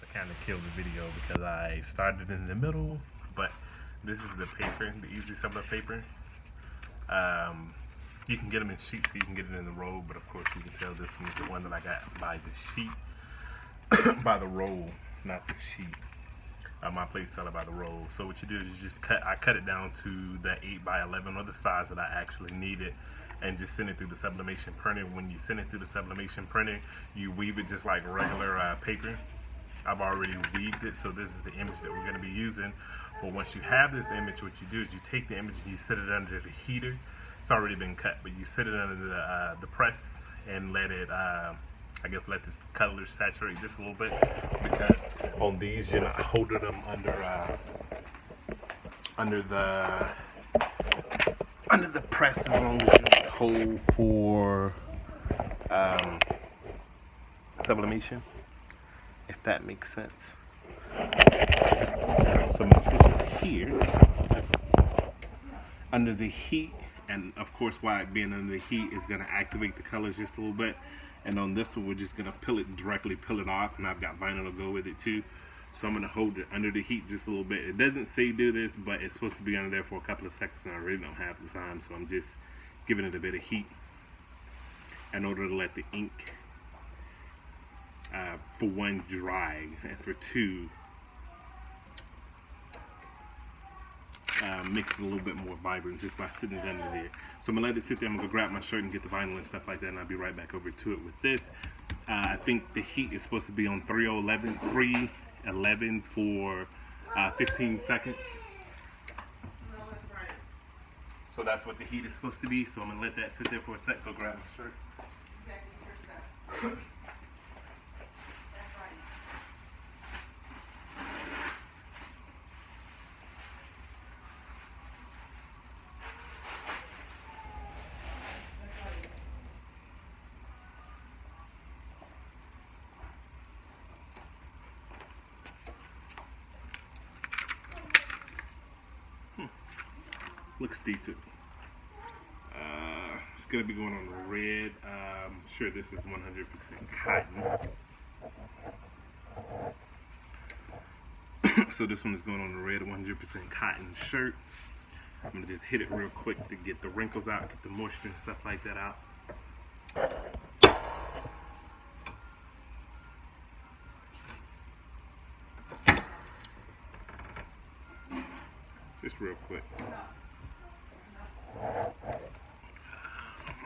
I kind of killed the video because I started in the middle, but this is the paper, the EasySubli paper. You can get them in sheets, so you can get it in the roll, but of course you can tell this one is the one that I got by the sheet, by the roll, not the sheet. My place sell it by the roll. So what you do is you just I cut it down to the 8x11 or the size that I actually needed, and just send it through the sublimation printer. When you send it through the sublimation printer, you weave it just like regular paper. I've already weaved it, so this is the image that we're going to be using. But once you have this image, what you do is you take the image and you set it under the heater. It's already been cut, but you set it under the press and let it I guess let this color saturate just a little bit, because on these you're not holding them under the press as long as you hold for sublimation, if that makes sense. So I'm going to sit this here under the heat, and of course why it being under the heat is going to activate the colors just a little bit. And on this one we're just going to directly peel it off, and I've got vinyl to go with it too. So I'm going to hold it under the heat just a little bit. It doesn't say do this, but it's supposed to be under there for a couple of seconds, and I really don't have the time, so I'm just giving it a bit of heat in order to let the ink, for one, dry, and for two, make it a little bit more vibrant just by sitting it under there. So I'm gonna let it sit there. I'm gonna go grab my shirt and get the vinyl and stuff like that, and I'll be right back over to it with this. I think the heat is supposed to be on 311 for 15 seconds. So that's what the heat is supposed to be. So I'm gonna let that sit there for a sec. Go grab my shirt. Looks decent. It's gonna be going on the red. I'm sure this is 100% cotton. So this one is going on the red 100% cotton shirt. I'm gonna just hit it real quick to get the wrinkles out, get the moisture and stuff like that out. Just real quick.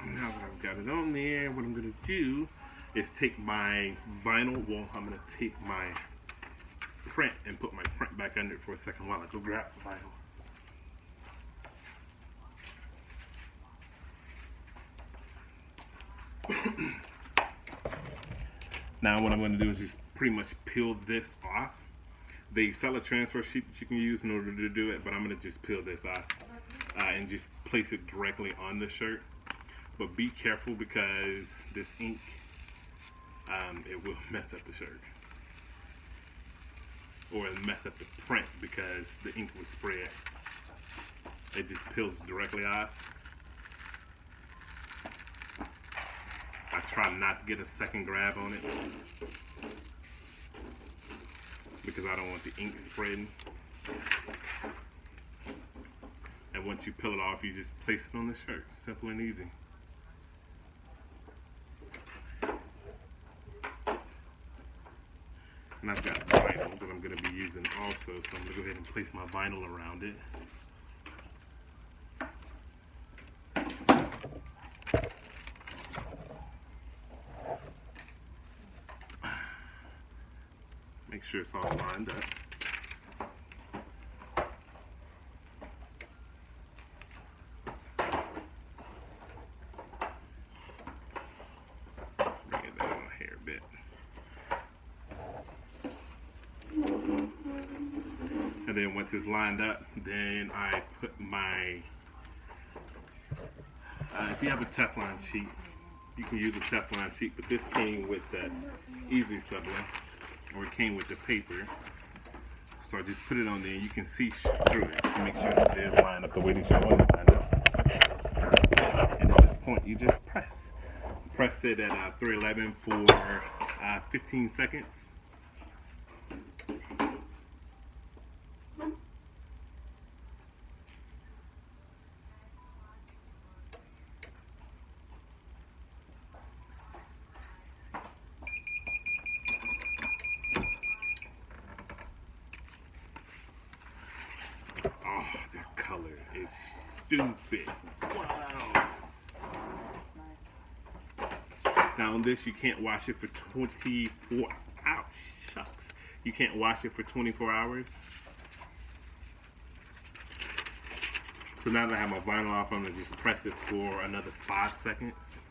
Now that I've got it on there, what I'm going to do is take my vinyl, well, I'm going to take my print and put my print back under it for a second while I go grab the vinyl. Now what I'm going to do is just pretty much peel this off. They sell a transfer sheet that you can use in order to do it, but I'm going to just peel this off and just place it directly on the shirt. But be careful, because this ink, it will mess up the shirt. Or it'll mess up the print because the ink was spread. It just peels directly off. I try not to get a second grab on it, because I don't want the ink spreading. And once you peel it off, you just place it on the shirt. Simple and easy. And I've got vinyl that I'm going to be using also, so I'm going to go ahead and place my vinyl around it. Make sure it's all lined up. Bring it down here a bit. And then once it's lined up, then I put my, if you have a Teflon sheet, you can use a Teflon sheet, but this came with the EasySubli, or it came with the paper. So I just put it on there, and you can see through it to make sure that it is lined up the way that you want it lined up. And at this point, you just press it at 311 for 15 seconds. looking stupid. Wow. Now on this, you can't wash it for 24 hours. Shucks. You can't wash it for 24 hours. So now that I have my vinyl off, I'm gonna just press it for another 5 seconds.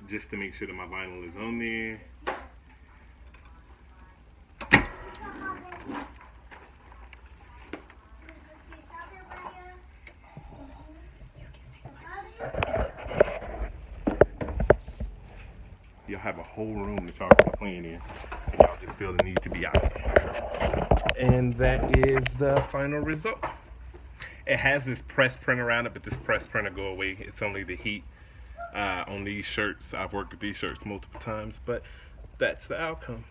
Just to make sure that my vinyl is on there. Y'all have a whole room that y'all can play in, and y'all just feel the need to be out here. And that is the final result. It has this press print around it, but this press print will go away. It's only the heat on these shirts. I've worked with these shirts multiple times, but that's the outcome.